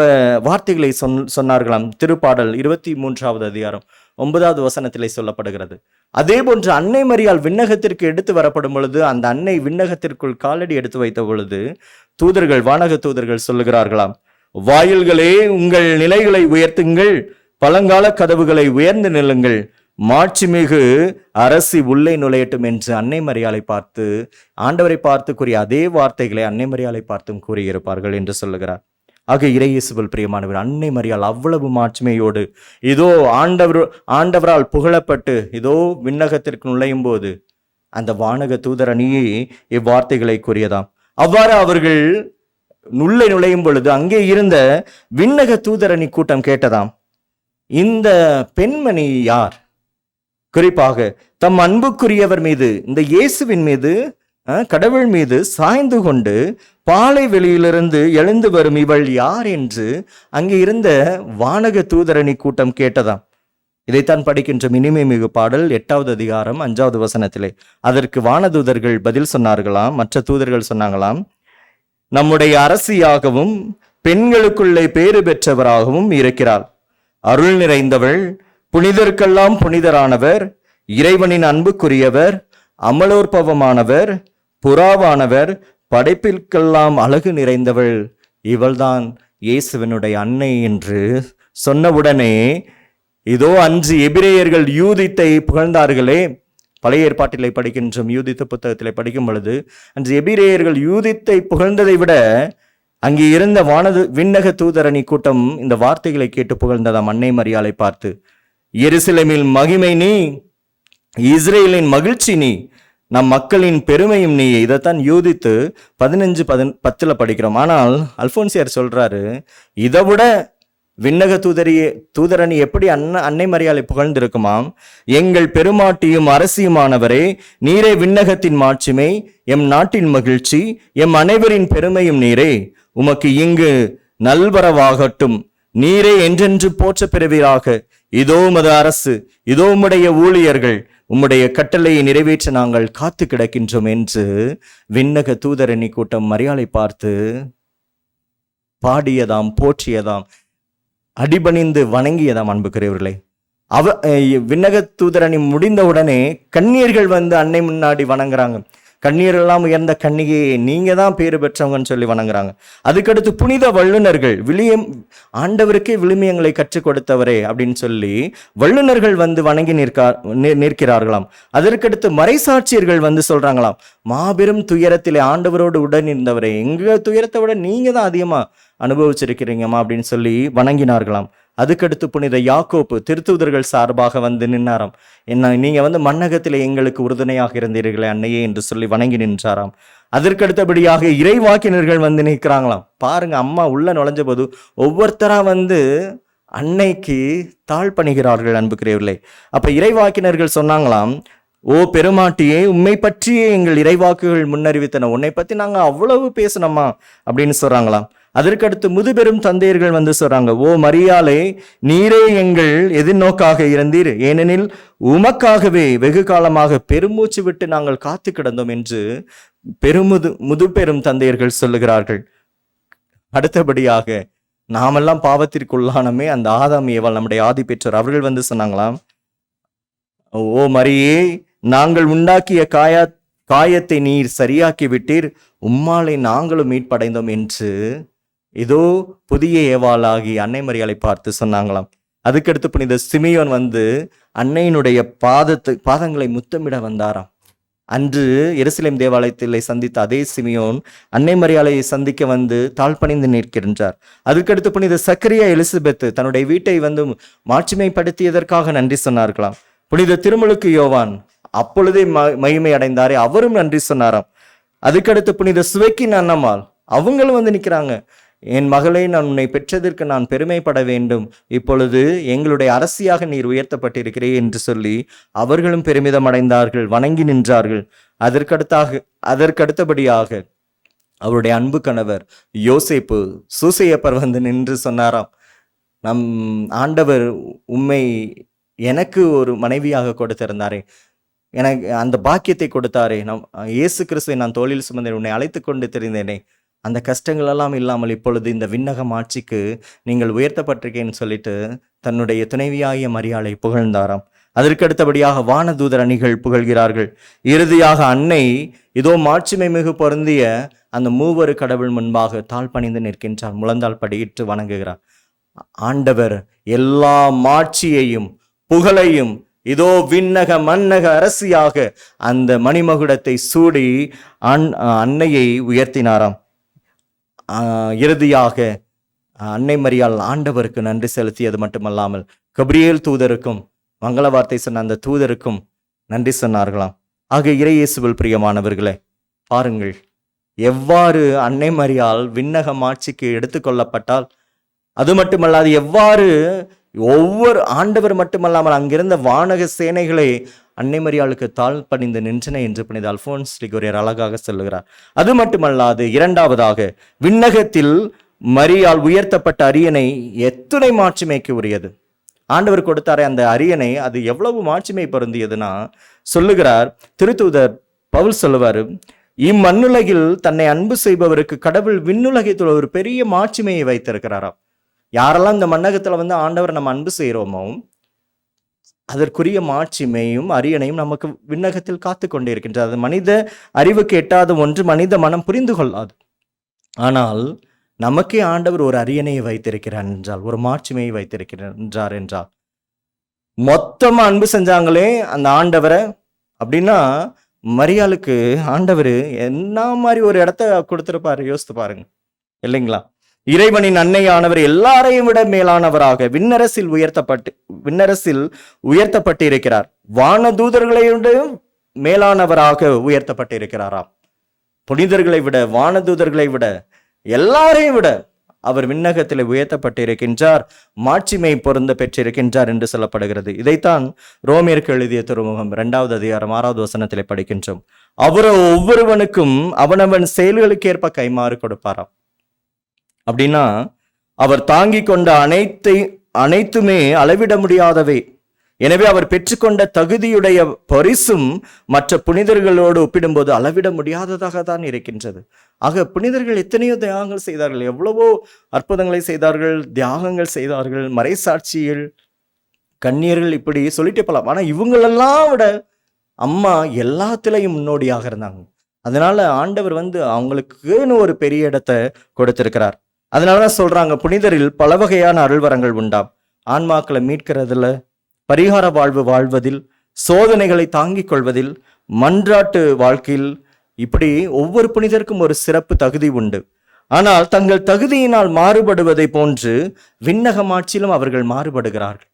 வார்த்தைகளை சொன்னார்களாம். திருப்பாடல் 23வது அதிகாரம் 9வது வசனத்திலே சொல்லப்படுகிறது. அதே போன்று அன்னை மரியாள் விண்ணகத்திற்கு எடுத்து வரப்படும் பொழுது, அந்த அன்னை விண்ணகத்திற்குள் காலடி எடுத்து வைத்த பொழுது தூதர்கள், வானக தூதர்கள் சொல்லுகிறார்களாம், வாயில்களே உங்கள் நிலைகளை உயர்த்துங்கள், பழங்கால கதவுகளை உயர்ந்து நில்லுங்கள், மாட்சிமிகு அரசி உள்ளே நுழையட்டும் என்று அன்னை மரியாளை பார்த்து, ஆண்டவரை பார்த்து கூறிய அதே வார்த்தைகளை அன்னை மரியாளை பார்த்தும் கூறியிருப்பார்கள் என்று சொல்லுகிறார். ஆக இறையேசுவில் பிரியமானவர், அன்னை மரியாள் அவ்வளவு மாட்சிமையோடு இதோ ஆண்டவரால் புகழப்பட்டு இதோ விண்ணகத்திற்கு நுழையும் போது அந்த வானக தூதரணியே இவ்வார்த்தைகளை கூறியதாம். அவ்வாறு அவர்கள் உள்ளே நுழையும் பொழுது அங்கே இருந்த விண்ணக தூதரணி கூட்டம் கேட்டதாம், இந்த பெண்மணி யார்? குறிப்பாக தம் அன்புக்குரியவர் மீது, இந்த இயேசுவின் மீது, கடவுள் மீது சாய்ந்து கொண்டு பாலை வெளியிலிருந்து எழுந்து வரும் இவள் யார் என்று அங்கே இருந்த வானக தூதரணி கூட்டம் கேட்டதாம். இதைத்தான் படிக்கின்ற இனிமை மிகு பாடல் 8வது அதிகாரம் 5வது வசனத்திலே. அதற்கு வானதூதர்கள் பதில் சொன்னார்களாம், மற்ற தூதர்கள் சொன்னாங்களாம், நம்முடைய அரசியாகவும் பெண்களுக்குள்ளே பேறு பெற்றவராகவும் இருக்கிறாள். அருள் நிறைந்தவள், புனிதர்க்கெல்லாம் புனிதரானவர், இறைவனின் அன்புக்குரியவர், அமலோற்பவமானவர், புறாவானவர், படைப்பிற்கெல்லாம் அழகு நிறைந்தவள், இவள்தான் இயேசுவினுடைய அன்னை என்று சொன்னவுடனே, இதோ அன்று எபிரேயர்கள் யூதித்தை புகழ்ந்தார்களே, பழைய ஏற்பாட்டிலே படிக்கின்றோம், யூதித்த புத்தகத்திலே படிக்கும் பொழுது அன்று எபிரேயர்கள் யூதித்தை புகழ்ந்ததை விட அங்கே இருந்த விண்ணக தூதரணி கூட்டம் இந்த வார்த்தைகளை கேட்டு புகழ்ந்ததாம் அன்னை மரியாளை பார்த்து. எருசலேமில் மகிமை நீ, இஸ்ரேலின் மகிழ்ச்சி நீ, நம் மக்களின் பெருமையும் நீ. இதைத்தான் யூதித்து 15:10 படிக்கிறோம். ஆனால் அல்போன்சியார் சொல்றாரு, இதை விட விண்ணக தூதரணி எப்படி அன்னை மரியாளை புகழ்ந்திருக்குமாம். எங்கள் பெருமாட்டியும் அரசியுமானவரே, நீரே விண்ணகத்தின் மாட்சிமை, எம் நாட்டின் மகிழ்ச்சி, எம் அனைவரின் பெருமையும் நீரே. உமக்கு இங்கு நல்வரவாகட்டும், நீரே என்றென்று போற்ற பெறுவீராக. இதோ உமது அரசு, இதோ உம்முடைய ஊழியர்கள், உம்முடைய கட்டளையை நிறைவேற்ற நாங்கள் காத்து கிடக்கின்றோம் என்று விண்ணக தூதரணி கூட்டம் மரியாளை பார்த்து பாடியதாம், போற்றியதாம், அடிபணிந்து வணங்கியதாம். அன்புக்குரியவர்களே, விண்ணக தூதரணி முடிந்தவுடனே கன்னியர்கள் வந்து அன்னை முன்னாடி வணங்குறாங்க. கன்னியரெல்லாம் உயர்ந்த கன்னிகையே, நீங்க தான் பேறு பெற்றவங்கன்னு சொல்லி வணங்குறாங்க. அதுக்கடுத்து புனித வல்லுநர்கள், ஆண்டவருக்கே விழுமியங்களை கற்றுக் கொடுத்தவரே அப்படின்னு சொல்லி வல்லுநர்கள் வந்து வணங்கி நிற்கிறார்களாம். அதற்கடுத்து மறைசாட்சியர்கள் வந்து சொல்றாங்களாம், மாபெரும் துயரத்திலே ஆண்டவரோடு உடன் இருந்தவரே, எங்க துயரத்தை விட நீங்க தான் அதிகமா அனுபவிச்சிருக்கிறீங்கம்மா அப்படின்னு சொல்லி வணங்கினார்களாம். அதுக்கடுத்து புனித யாக்கோப்பு திருத்தூதர்கள் சார்பாக வந்து நின்னாராம். என்ன, நீங்க வந்து மண்ணகத்திலே எங்களுக்கு உறுதுணையாக இருந்தீர்களே அன்னையே என்று சொல்லி வணங்கி நின்றாராம். அதற்கடுத்தபடியாக இறைவாக்கினர்கள் வந்து நிற்கிறாங்களாம். பாருங்க, அம்மா உள்ள நுழைஞ்ச போது ஒவ்வொருத்தரா வந்து அன்னைக்கு தாழ் பணிகிறார்கள். அன்புக்குரியவர்களே, அப்ப இறைவாக்கினர்கள் சொன்னாங்களாம், ஓ பெருமாட்டியே, உண்மை பற்றியே எங்கள் இறைவாக்குகள் முன்னறிவித்தன, உன்னை பத்தி நாங்க அவ்வளவு பேசணுமா அப்படின்னு சொல்றாங்களாம். அதற்கடுத்து முதுபெரும் தந்தையர்கள் வந்து சொல்றாங்க, ஓ மரியாளே, நீரே எங்கள் எதிர்நோக்காக இருந்தீர், ஏனெனில் உமக்காகவே வெகு காலமாக பெருமூச்சு விட்டு நாங்கள் காத்து கிடந்தோம் என்று முதுபெரும் தந்தையர்கள் சொல்லுகிறார்கள். அடுத்தபடியாக நாமெல்லாம் பாவத்திற்குள்ளானமே அந்த ஆதாம் ஏவாள், நம்முடைய ஆதி பெற்றோர், அவர்கள் வந்து சொன்னாங்களாம், ஓ மரியே, நாங்கள் உண்டாக்கிய காயத்தை நீர் சரியாக்கி விட்டீர், உம்மாலை நாங்களும் மீட்படைந்தோம் என்று இதோ புதிய ஏவாளாகி அன்னை மரியாளை பார்த்து சொன்னாங்களாம். அதுக்கடுத்து புனித சிமியோன் வந்து அன்னையினுடைய பாதங்களை முத்தமிட வந்தாராம். அன்று எருசலேம் தேவாலயத்திலே சந்தித்த அதே சிமியோன் அன்னை மரியாளையை சந்திக்க வந்து தாழ்பணிந்து நிற்கின்றார். அதுக்கடுத்து புனித சக்கரியா எலிசபெத் தன்னுடைய வீட்டை வந்து மாட்சிமைப்படுத்தியதற்காக நன்றி சொன்னார்களாம். புனித திருமுழுக்கு யோவான் அப்பொழுதே மகிமை அடைந்தாரே, அவரும் நன்றி சொன்னாராம். அதுக்கடுத்து புனித சுவைக்கின் அன்னம்மாள், அவங்களும் வந்து நிற்கிறாங்க, என் மகளை, நான் உன்னை பெற்றதற்கு நான் பெருமைப்பட வேண்டும், இப்பொழுது எங்களுடைய அரசியாக நீர் உயர்த்தப்பட்டிருக்கிறே என்று சொல்லி அவர்களும் பெருமிதம் அடைந்தார்கள், வணங்கி நின்றார்கள். அதற்கடுத்தபடியாக அவருடைய அன்பு கணவர் யோசேப்பு சூசையப்பர் வந்து நின்று சொன்னாராம், நம் ஆண்டவர் உம்மை எனக்கு ஒரு மனைவியாக கொடுத்திருந்தாரே, எனக்கு அந்த பாக்கியத்தை கொடுத்தாரே, இயேசு கிறிஸ்துவை நான் தோளில் சுமந்தேன், உன்னை அழைத்து கொண்டு தெரிந்தேனே, அந்த கஷ்டங்கள் எல்லாம் இல்லாமல் இப்பொழுது இந்த விண்ணகம் ஆட்சிக்கு நீங்கள் உயர்த்தப்பட்டிருக்கேன்னு சொல்லிட்டு தன்னுடைய துணைவியாகிய மரியாளை புகழ்ந்தாராம். அதற்கடுத்தபடியாக வானதூதர் அணிகள் புகழ்கிறார்கள். இறுதியாக அன்னை இதோ மாட்சிமை மிகு பொருந்திய அந்த மூவரு கடவுள் முன்பாக தாழ் பணிந்து நிற்கின்றார், முழந்தால் படியிட்டு வணங்குகிறார். ஆண்டவர் எல்லா மாட்சியையும் புகழையும் இதோ விண்ணக மன்னக அரசியாக அந்த மணிமகுடத்தை சூடி அன்னையை உயர்த்தினாராம். இறுதியாக அன்னை மரியாள் ஆண்டவருக்கு நன்றி செலுத்தியது மட்டுமல்லாமல் கபிரியேல் தூதருக்கும் மங்கள வார்த்தை சொன்ன அந்த தூதருக்கும் நன்றி சொன்னார்களாம். ஆக இறையேசுவில் பிரியமானவர்களே, பாருங்கள் எவ்வாறு அன்னை மரியாள் விண்ணக ஆட்சிக்கு எடுத்துக்கொள்ளப்பட்டால், அது மட்டுமல்லாது எவ்வாறு ஒவ்வொரு ஆண்டவர் மட்டுமல்லாமல் அங்கிருந்த வானக சேனைகளை அன்னை மரியாளுக்கு தாழ்பணிந்து நின்றன என்று புனித அல்போன்ஸ் லிகோரியர் அழகாக சொல்லுகிறார். அது மட்டுமல்லாது இரண்டாவதாக விண்ணகத்தில் மரியாள் உயர்த்தப்பட்ட அரியணை எத்துணை மாட்சிமைக்கு உரியது. ஆண்டவர் கொடுத்தாரே அந்த அரியணை, அது எவ்வளவு மாட்சிமை பொருந்தியதுன்னா சொல்லுகிறார் திருத்தூதர் பவுல் சொல்லுவார், இம்மண்ணுலகில் தன்னை அன்பு செய்பவருக்கு கடவுள் விண்ணுலகத்தில் ஒரு பெரிய மாட்சிமையை வைத்திருக்கிறாராம். யாரெல்லாம் இந்த மண்ணகத்துல ஆண்டவர் நம்ம அன்பு செய்கிறோமோ அதற்குரிய மாட்சிமையும் அரியணையும் நமக்கு விண்ணகத்தில் காத்து கொண்டே இருக்கின்றது. அது மனித அறிவுக்கு எட்டாத ஒன்று, மனித மனம் புரிந்து கொள்ளாது. ஆனால் நமக்கே ஆண்டவர் ஒரு அரியணையை வைத்திருக்கிறார் என்றால், ஒரு மாட்சிமையை வைத்திருக்கிறார் என்றால், மொத்தமா அன்பு செஞ்சாங்களே அந்த ஆண்டவரை அப்படின்னா மரியாளுக்கு ஆண்டவர் என்ன மாதிரி ஒரு இடத்த கொடுத்திருப்பாரு, யோசித்து பாருங்க இல்லைங்களா? இறைவனின் அன்னையானவர் எல்லாரையும் விட மேலானவராக விண்ணரசில் உயர்த்தப்பட்டு இருக்கிறார். வானதூதர்களையோடு மேலானவராக உயர்த்தப்பட்டு இருக்கிறாராம். புனிதர்களை விட, வானதூதர்களை விட, எல்லாரையும் விட அவர் விண்ணகத்தில் உயர்த்தப்பட்டு இருக்கின்றார், மாட்சிமை பொருந்த பெற்றிருக்கின்றார் என்று சொல்லப்படுகிறது. இதைத்தான் ரோமியருக்கு எழுதிய திருமுகம் 2வது அதிகாரம் 6வது வசனத்திலே படிக்கின்றோம். அவரோ ஒவ்வொருவனுக்கும் அவனவன் செயல்களுக்கு ஏற்ப கைமாறு கொடுப்பாராம். அப்படின்னா அவர் தாங்கி கொண்ட அனைத்துமே அளவிட முடியாதவை. எனவே அவர் பெற்றுக்கொண்ட தகுதியுடைய பரிசும் மற்ற புனிதர்களோடு ஒப்பிடும்போது அளவிட முடியாததாக தான் இருக்கின்றது. ஆக புனிதர்கள் எத்தனையோ தியாகங்கள் செய்தார்கள், எவ்வளவோ அற்புதங்களை செய்தார்கள், தியாகங்கள் செய்தார்கள், மறைசாட்சிகள், கன்னியர்கள், இப்படி சொல்லிட்டே போலாம். ஆனா இவங்களெல்லாம் விட அம்மா எல்லாத்திலையும் முன்னோடியாக இருந்தாங்க. அதனால ஆண்டவர் அவங்களுக்குன்னு ஒரு பெரிய இடத்தை கொடுத்திருக்கிறார். அதனாலதான் சொல்றாங்க, புனிதரில் பல வகையான அருள்வரங்கள் உண்டாம். ஆன்மாக்களை மீட்கிறதுல, பரிகார வாழ்வு வாழ்வதில், சோதனைகளை தாங்கிக் கொள்வதில், மன்றாட்டு வாழ்க்கையில், இப்படி ஒவ்வொரு புனிதருக்கும் ஒரு சிறப்பு தகுதி உண்டு. ஆனால் தங்கள் தகுதியினால் மாறுபடுவதை போன்று விண்ணகமாட்சியிலும் அவர்கள் மாறுபடுகிறார்கள்.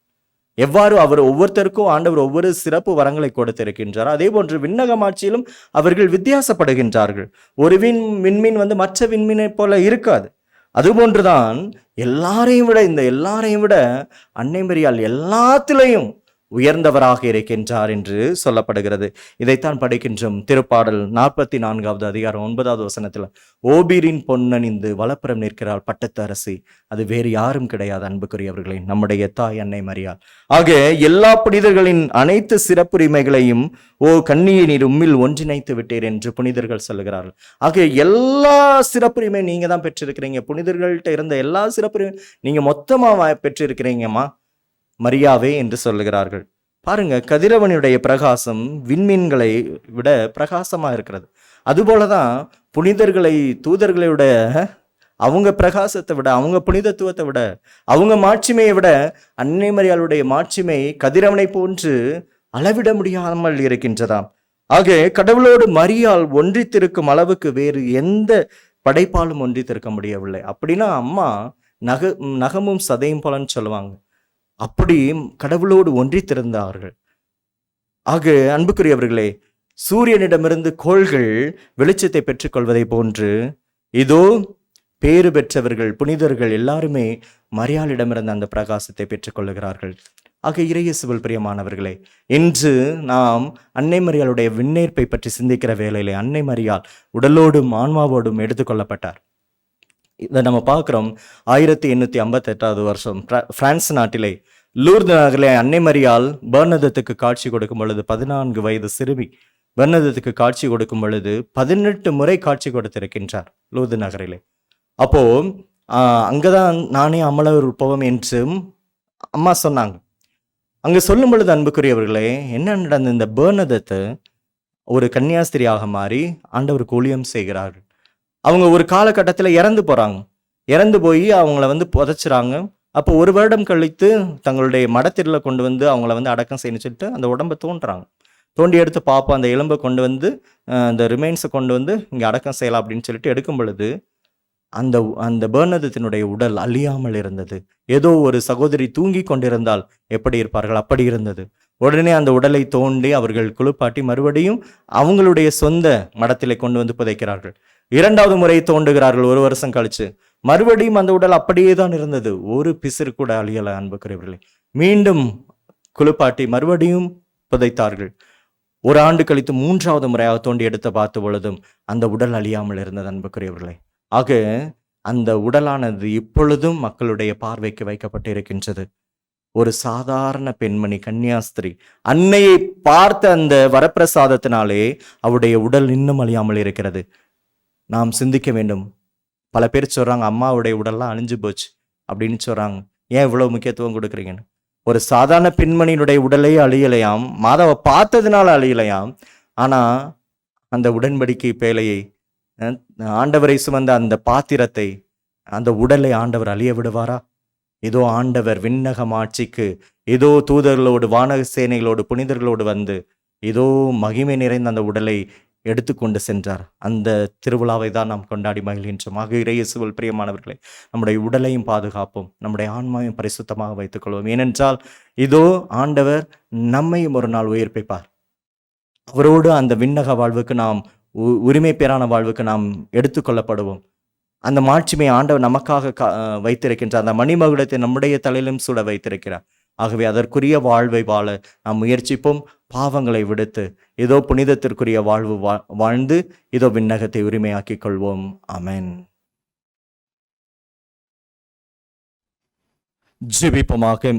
எவ்வாறு அவர் ஒவ்வொருத்தருக்கும் ஆண்டவர் ஒவ்வொரு சிறப்பு வரங்களை கொடுத்திருக்கின்றார், அதே போன்று விண்ணகமாட்சியிலும் அவர்கள் வித்தியாசப்படுகின்றார்கள். ஒரு விண்மீன் மற்ற விண்மீனை போல இருக்காது. அதுபோன்றுதான் எல்லாரையும் விட அன்னை மரியாள் எல்லாத்திலையும் உயர்ந்தவராக இருக்கின்றார் என்று சொல்லப்படுகிறது. இதைத்தான் படிக்கின்றோம். திருப்பாடல் 44வது அதிகாரம் 9வது வசனத்துல, ஓபீரின் பொன்னணிந்து வலப்புறம் நிற்கிறாள் பட்டத்து அரசி, அது வேறு யாரும் கிடையாது அன்புக்குரியவர்களே, நம்முடைய தாய் அன்னை மரியாள். ஆக எல்லா புனிதர்களின் அனைத்து சிறப்புரிமைகளையும் ஓ கன்னியை நீர் உம்மில் ஒன்றிணைத்து விட்டீர் என்று புனிதர்கள் சொல்லுகிறார்கள். ஆக எல்லா சிறப்புரிமை நீங்க தான் பெற்றிருக்கிறீங்க. புனிதர்கள்ட்ட இருந்த எல்லா சிறப்புரிமை நீங்க மொத்தமா பெற்றிருக்கிறீங்கம்மா மரியாவே என்று சொல்லுகிறார்கள். பாருங்க, கதிரவனுடைய பிரகாசம் விண்மீன்களை விட பிரகாசமா இருக்கிறது. அதுபோலதான் புனிதர்களை, தூதர்களோட அவங்க பிரகாசத்தை விட, அவங்க புனிதத்துவத்தை விட, அவங்க மாட்சிமையை விட அன்னை மரியாளுடைய மாட்சிமை கதிரவனை போன்று அளவிட முடியாமல் இருக்கின்றதாம். ஆக கடவுளோடு மரியாள் ஒன்றித்திருக்கும் அளவுக்கு வேறு எந்த படைப்பாலும் ஒன்றித்திருக்க முடியவில்லை. அப்படின்னா அம்மா நகமும் சதையும் போலன்னு சொல்லுவாங்க. அப்படி கடவுளோடு ஒன்றித்திருந்தார்கள். ஆக அன்புக்குரியவர்களே, சூரியனிடமிருந்து கோள்கள் வெளிச்சத்தை பெற்றுக்கொள்வதை போன்று இதோ பேறு பெற்றவர்கள், புனிதர்கள் எல்லாருமே மரியாளிடமிருந்து அந்த பிரகாசத்தை பெற்றுக்கொள்ளுகிறார்கள். ஆக இறையேசுவில் பிரியமானவர்களே, இன்று நாம் அன்னை மரியாளுடைய விண்ணேற்பை பற்றி சிந்திக்கிற வேளையிலே அன்னை மரியாள் உடலோடும் ஆன்மாவோடும் எடுத்துக்கொள்ளப்பட்டார். இதை நம்ம பார்க்குறோம். 1858வது வருஷம் பிரான்ஸ் நாட்டிலே லூர்து நகரிலே அன்னை மரியாள் பெர்னதத்துக்கு காட்சி கொடுக்கும் பொழுது, 14 வயது சிறுமி பெர்னதத்துக்கு காட்சி கொடுக்கும் பொழுது 18 முறை காட்சி கொடுத்திருக்கின்றார் லூர்து நகரிலே. அப்போ அங்கதான் நானே அமலர் உற்பவம் என்றும் அம்மா சொன்னாங்க. அங்க சொல்லும் பொழுது அன்புக்குரியவர்களே, என்ன நடந்த, இந்த பெர்னதத்தை ஒரு கன்னியாஸ்திரியாக மாறி ஆண்டவருக்கு ஊழியம் செய்கிறார்கள். அவங்க ஒரு காலகட்டத்தில் இறந்து போறாங்க. இறந்து போய் அவங்கள புதைச்சிறாங்க. அப்போ ஒரு வருடம் கழித்து தங்களுடைய மடத்திரில கொண்டு அவங்கள அடக்கம் செய்யணும்னு சொல்லிட்டு அந்த உடம்பை தோண்டி எடுத்து பார்ப்போம். அந்த எலும்பை கொண்டு அந்த ரிமைன்ஸை கொண்டு இங்கே அடக்கம் செய்யலாம் அப்படின்னு சொல்லிட்டு எடுக்கும் பொழுது அந்த அந்த பெர்னதத்தினுடைய உடல் அழியாமல் இருந்தது. ஏதோ ஒரு சகோதரி தூங்கி கொண்டிருந்தால் எப்படி இருப்பார்கள், அப்படி இருந்தது. உடனே அந்த உடலை தோண்டி அவர்கள் குளிப்பாட்டி மறுபடியும் அவங்களுடைய சொந்த மடத்திலே கொண்டு வந்து புதைக்கிறார்கள். 2வது முறை தோண்டுகிறார்கள் 1 வருஷம் கழிச்சு. மறுபடியும் அந்த உடல் அப்படியே தான் இருந்தது. ஒரு பிசிறு கூட அழியல அன்புக்குரியவர்களே. மீண்டும் குளிப்பாட்டி மறுபடியும் புதைத்தார்கள். 1 ஆண்டு கழித்து 3வது முறையாக தோண்டி எடுத்து பார்த்த பொழுதும் அந்த உடல் அழியாமல் இருந்தது அன்புக்குரியவர்களே. ஆக அந்த உடலானது இப்பொழுதும் மக்களுடைய பார்வைக்கு வைக்கப்பட்டு இருக்கின்றது. ஒரு சாதாரண பெண்மணி, கன்னியாஸ்திரி, அன்னையை பார்த்த அந்த வரப்பிரசாதத்தினாலே அவருடைய உடல் இன்னும் அழியாமல் இருக்கிறது. நாம் சிந்திக்க வேண்டும். பல பேர் சொல்றாங்க, அம்மாவுடைய உடல்லாம் அழிஞ்சு போச்சு அப்படின்னு சொல்றாங்க. ஏன் இவ்வளவு முக்கியத்துவம் கொடுக்குறீங்கன்னு? ஒரு சாதாரண பெண்மணியினுடைய உடலே அழியலையாம், மாதாவை பார்த்ததுனால அழியலையாம். ஆனா அந்த உடன்படிக்கை பேழையை, ஆண்டவரை சுமந்த அந்த பாத்திரத்தை, அந்த உடலை ஆண்டவர் அழிய விடுவாரா? இதோ ஆண்டவர் விண்ணகம் ஆட்சிக்கு இதோ தூதர்களோடு வானக சேனைகளோடு புனிதர்களோடு வந்து இதோ மகிமை நிறைந்த அந்த உடலை எடுத்துக்கொண்டு சென்றார். அந்த திருவிழாவை தான் நாம் கொண்டாடி மகிழ்கின்றோம். ஆக இயேசுவில் பிரியமானவர்களே, நம்முடைய உடலையும் பாதுகாப்போம், நம்முடைய ஆன்மாவையும் பரிசுத்தமாக வைத்துக் கொள்வோம். ஏனென்றால் இதோ ஆண்டவர் நம்மையும் ஒரு நாள் உயிர்ப்பிப்பார். அவரோடு அந்த விண்ணக வாழ்வுக்கு நாம் உரிமை பெறான வாழ்வுக்கு நாம் எடுத்துக்கொள்ளப்படுவோம். அந்த மாட்சிமை ஆண்டவர் நமக்காக வைத்திருக்கின்றார். அந்த மணிமகுடத்தை நம்முடைய தலையிலும் சுட வைத்திருக்கிறார். ஆகவே அதற்குரிய வாழ்வை வாழ நாம் முயற்சிப்போம். பாவங்களை விடுத்து இதோ புனிதத்திற்குரிய வாழ்வு வாழ்ந்து இதோ விண்ணகத்தை உரிமையாக்கிக் கொள்வோம். ஆமென். ஜெபிப்போமாக.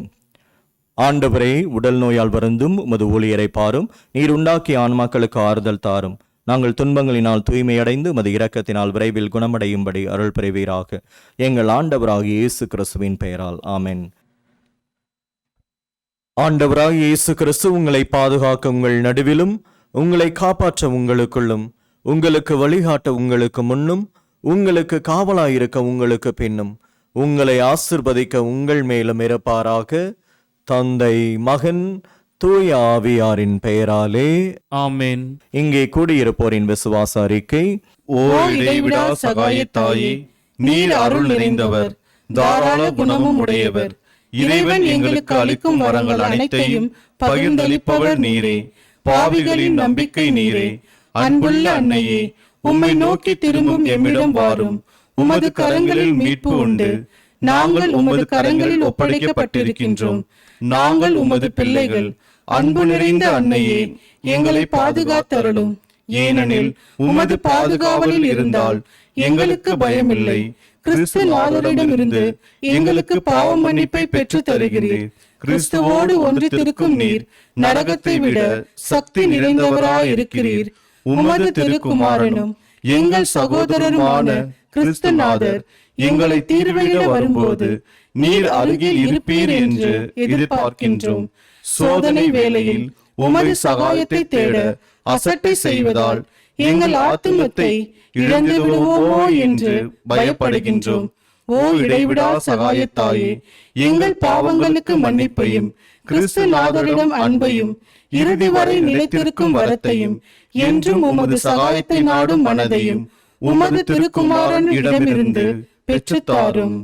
ஆண்டவரே, உடல் நோயால் வருந்தும் உமது ஊழியரை பாரும். நீர் உண்டாக்கிய ஆன்மாக்களுக்கு ஆறுதல் தாரும். நாங்கள் துன்பங்களினால் தூய்மையடைந்து உமது இரக்கத்தினால் விரைவில் குணமடையும்படி அருள் புரிவீராக. எங்கள் ஆண்டவராகிய இயேசு கிறிஸ்துவின் பெயரால் ஆமென். ஆண்டவராகிய இயேசு கிறிஸ்து உங்களை பாதுகாக்க உங்கள் நடுவிலும், உங்களை காப்பாற்ற உங்களுக்குள்ளும், உங்களுக்கு வழிகாட்ட உங்களுக்கு முன்னும், உங்களுக்கு காவலாயிருக்க உங்களுக்கு பின்னும், உங்களை ஆசிர்வதிக்க உங்கள் மேலும் இருப்பாராக. தந்தை, மகன், தூய ஆவியாரின் பெயராலே ஆமென். இங்கே கூடியிருப்போரின் விசுவாச அறிக்கை. ஓ இடைவிடா சகாய தாயே, நீர் அருள் நிறைந்தவர், தாராள குணமும் உடையவர். இறைவன் எங்களுக்கு அளிக்கும் வரங்கள் அனைத்தையும் பகிர்ந்தளிப்பவர் நீரே. பாவிகளின் நம்பிக்கை நீரே. அன்புள்ள அன்னையே, உம்மை நோக்கி திரும்பும் எம்மிடம் வாரும். உமது கரங்களில் மீட்பு உண்டு. நாங்கள் உமது கரங்களில் ஒப்படைக்கப்பட்டிருக்கின்றோம். நாங்கள் உமது பிள்ளைகள். அன்பு நிறைந்த அன்னையே, எங்களை பாதுகாத்தருளும். ஏனெனில் உமது பாதுகாவலில் இருந்தால் எங்களுக்கு பயமில்லை. கிறிஸ்து நாதரிடமிருந்து எங்களுக்கு பாவ மன்னிப்பை பெற்று தருகிறீர். கிறிஸ்துவோடு ஒன்றித்திருக்கும் நீர் நரகத்தை விட சக்தி நிறைந்தவராயிருக்கிறீர். உமது திருக்குமாரனும் எங்கள் சகோதரருமான கிறிஸ்துநாதர் எங்களை தீர்வையிட வரும்போது நீர் அருகில் இருப்பீர் என்று எதிர்பார்க்கின்றோம். சோதனை வேளையில் உமது சகாயத்தை தேட அசட்டை செய்வதால் எங்கள் ஆத்துமத்தை இழந்து விடுவோமோ என்று பயப்படுகின்றோம். ஓ இடைவிடா சகாயத்தாயே, எங்கள் பாவங்களுக்கு மன்னிப்பையும் கிறிஸ்துநாதரிடம் அன்பையும் இறுதி வரை நிலைத்திருக்கும் வரத்தையும் என்றும் உமது சகாயத்தை நாடும் மனதையும் உமது திருக்குமாரன் இடமிருந்து பெற்றுத்தாரும்.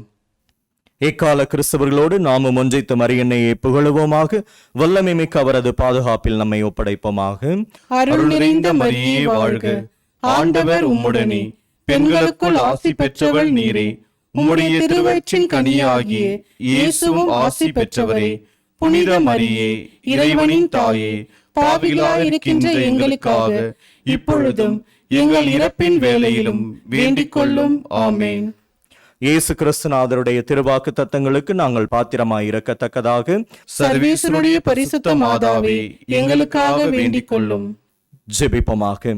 இக்கால கிறிஸ்தவர்களோடு நாமும் ஒன்றைத்து மரியன்னையை புகழுவோமாக. வல்லமை மிக்க அவரது பாதுகாப்பில் நம்மை ஒப்படைப்போமாக. அருள் நிறைந்த மரியே வாழ்க, ஆண்டவர் உம்முடனே, பெண்களுக்குள் ஆசி பெற்றவள் நீரே. உம்முடைய திருவயிற்றின் கனியாகிய இயேசுவும் ஆசி பெற்றவரே. புனித மரியே, இறைவனின் தாயே, பாவிகளாயிருக்கின்ற எங்களுக்காக இப்பொழுதும் எங்கள் இறப்பின் வேளையிலும் வேண்டிக் கொள்ளும். ஆமென். இயேசு கிறிஸ்துநாதருடைய திருவாக்கு தத்தங்களுக்கு நாங்கள் பாத்திரமாய் இருக்கத்தக்கதாக சர்வேஸ்வருடைய பரிசுத்த மாதாவே, எங்களுக்காக வேண்டிக் கொள்ளும். ஜெபிப்போமாக.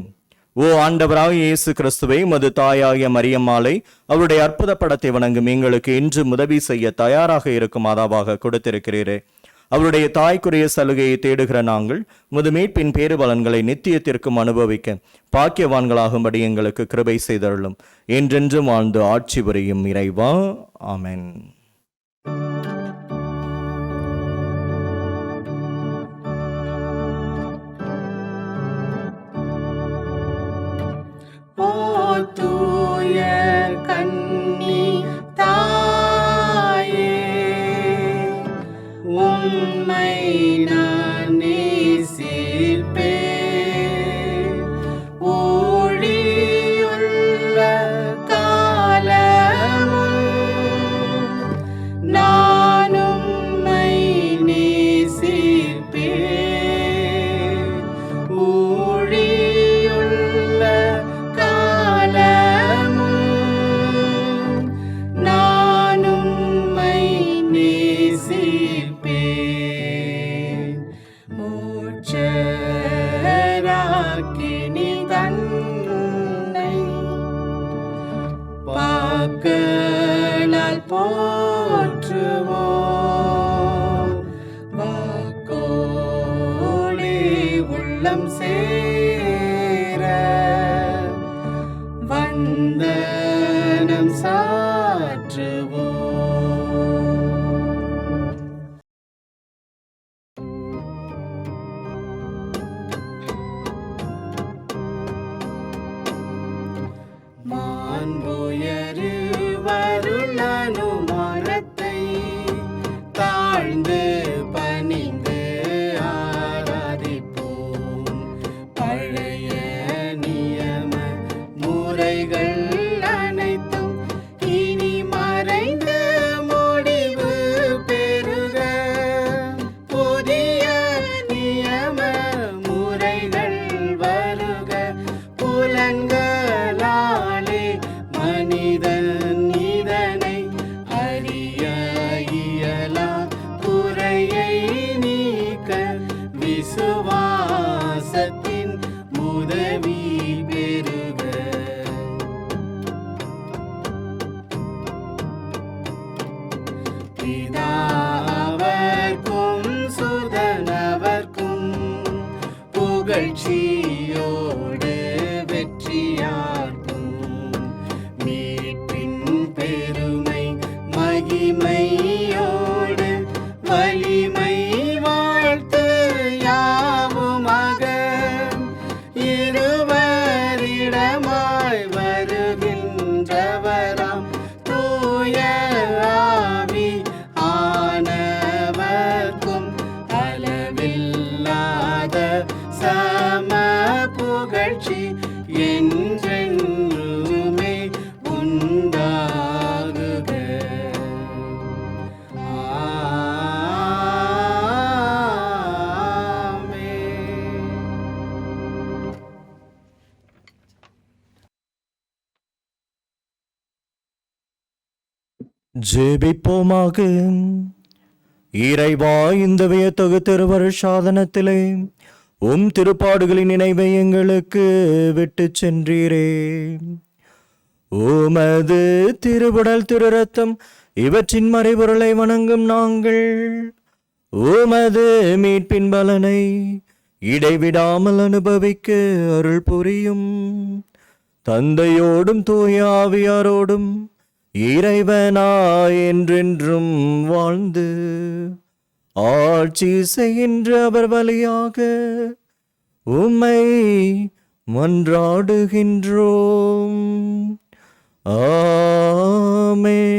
ஓ ஆண்டவராக இயேசு கிறிஸ்துவை, மது தாயாகிய மரியம்மாளை அவருடைய அற்புத படத்தை வணங்கும் எங்களுக்கு இன்று உதவி செய்ய தயாராக இருக்கும் மாதாவாக கொடுத்திருக்கிறீரே. அவருடைய தாய்க்குரிய சலுகையை தேடுகிற நாங்கள் முது மீட்பின் பேறு பலன்களை நித்தியத்திற்கும் அனுபவிக்க பாக்கியவான்களாகும்படி எங்களுக்கு கிருபை செய்தருளும். என்றென்றும் வாழ்ந்து ஆட்சி புரியும் இறைவா. ஆமென். ஓ தூய கண் உம்மை நான் நேசிப்பேன். ஊழியுள்ள காலமும் நான் உம்மை நேசிப்பேன். ஊழியுள்ள காலமும் நான் உம்மை நேசிப்பேன். மூச்சராக்கினி தன்னை வாக்களால் போற்றுவோம். வாக்கோடே உள்ளம் சேர வந்தனம் சாற்றுவோம். மாண்புயரு வருணனுமானத்தை தாழ்ந்து பணிந்து ஆராதிப்போம். பழைய நியம முறைகள் அனைத்தும் இனி மறைந்து முடிவு பெறுக. புதிய நியம முறைகள் வருக. புலன்களாலே மனிதன் இதனை அறிய இயலா. குறையை நீக்க விசுவாசத்தின் உதவி பெறுக. பிதாவர்க்கும் சுதனவர்க்கும் புகழ்ச்சியோடு வெற்றியார்க்கும் மீட்பின் பெருமை மகிமையோடு வலிமை வாழ்த்து யாவுமாக. இருவரிடமாய் வருகின்றவராம் தூய ஆவி ஆனவர்க்கும் அளவில்லாத சம புகழ்ச்சி என்றென்றுமே உண்டாகுக. ஆமென். ஜெபிப்போமாக. இறைவா, இந்த வியத்தகு திருவருட்சாதனத்திலே உம் திருப்பாடுகளின் நினைவை எங்களுக்கு விட்டு சென்றீரே. உமது திருவுடல் திரு ரத்தம் இவற்றின் மறைபொருளை வணங்கும் நாங்கள் உமது மீட்பின் பலனை இடைவிடாமல் அனுபவிக்க அருள் புரியும். தந்தையோடும் தூய ஆவியாரோடும் இறைவனாய் என்றென்றும் வாழ்ந்து ஆட்சி செய்கின்ற அவர் வழியாக உம்மை மன்றாடுகின்றோம். ஆமென்.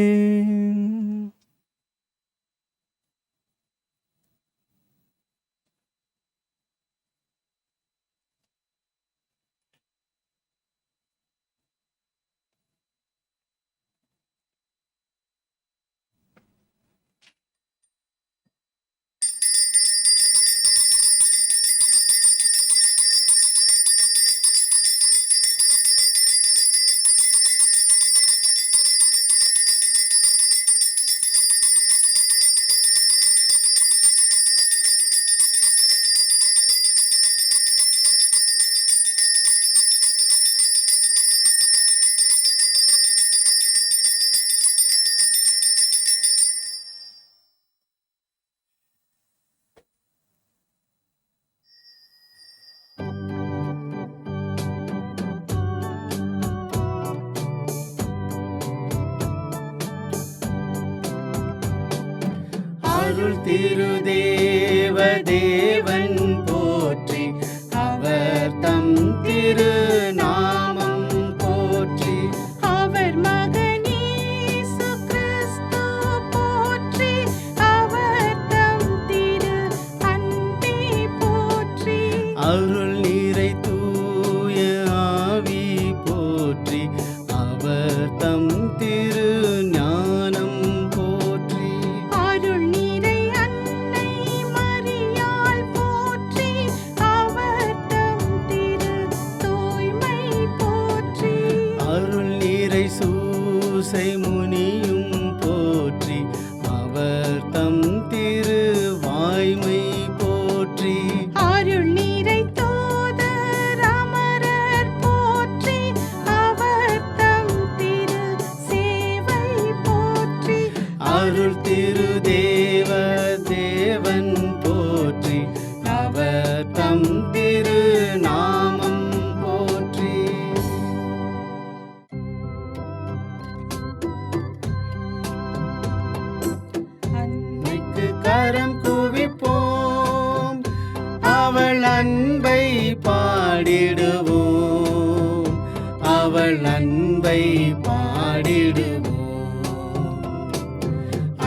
அருள் திருதேவ தேவன் போற்றி, அவர் தம் திருநாமம் போற்றி. அவர் மகன் இயேசு கிறிஸ்து போற்றி, அவர் தம் சூசை முனியும் போற்றி அவர் தம் திரு வாய்மை போற்றி அருள் நீரை தூதர் அமரர் போற்றி அவர் தம் திரு சேவை போற்றி அருள் திரு தேவ தேவன் போற்றி அவர் தம் திரு நாமம் போற்றி அன்னைக்கு கரம் குவிப்போம் அவள் அன்பை பாடிடுவோம் அவள் அன்பை பாடிடுவோம்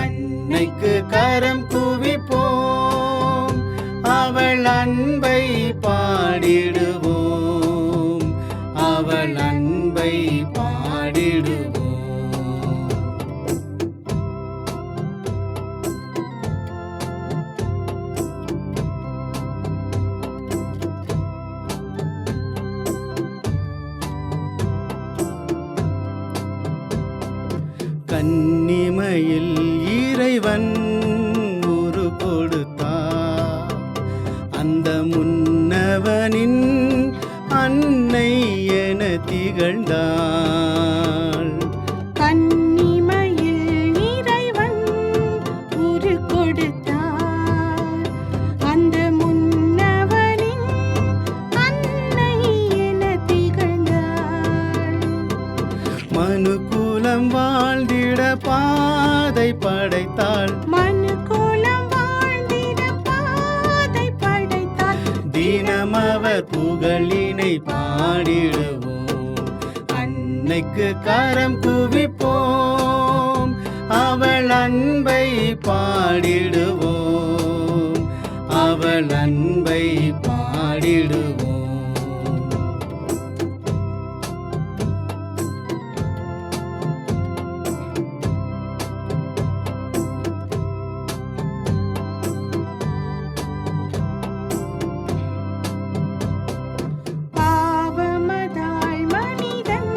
அன்னைக்கு கரம் குவிப்போம் அவள் அன்பை பாடிடுவோம் அவள் அன்பை பாடிடுவோம் கன்னிமையில் இறைவன் உரு கொடுத்தார் அந்த முன்னவனின் அன்னை என திகழ்ந்தாள் கன்னிமையில் இறைவன் உரு கொடுத்தார் அந்த முன்னவனின் அன்னை என திகழ்ந்தாள் மனுக்குலம் வாழ்ந்திட பாதை படைத்தாள் மனுக்குலம் வாழ்ந்திட பாதை படைத்தார் தினம் அவர் புகழினை பாடிடுவோம் அன்னைக்கு கரம் குவிப்போம் அவள் அன்பை பாடிடுவோம் அவள் அன்பை பாடிடுவோம் பாவமதால் மனிதன்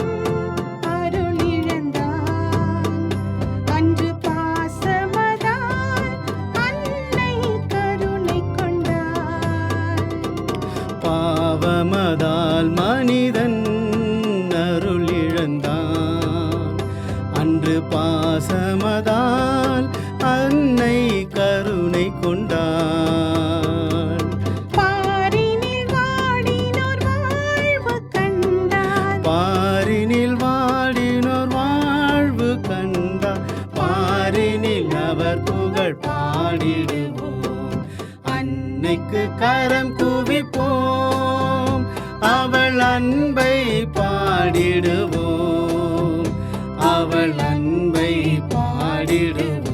அருள் இழந்தான் அன்று பாசமதால் அன்னை கருணை கொண்டாள் பாவமதால் மனிதன் அருள் இழந்தான் அன்று பாசமதால் அன்னை கருணை கொண்டாள் பாரினில் வாடினோர் வாழ்வு கண்டார் பாரினில் வாடினோர் வாழ்வு கண்டார் பாரினில் அவர் புகழ் பாடிடுவோம் அன்னைக்கு கரம் குவிப்போம் அவள் அன்பை பாடிடுவோம் அவள் அன்பை பாடிடுவோம்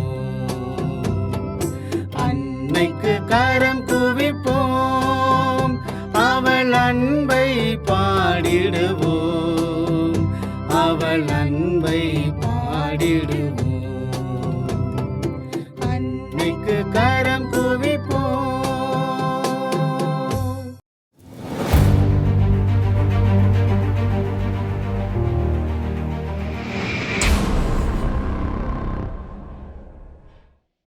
அன்னைக்கு கரம் குவிப்போம் அவள் அன்பை பாடிடுவோம் அவள் அன்பை பாடிடுவோம் அன்னைக்கு கரம்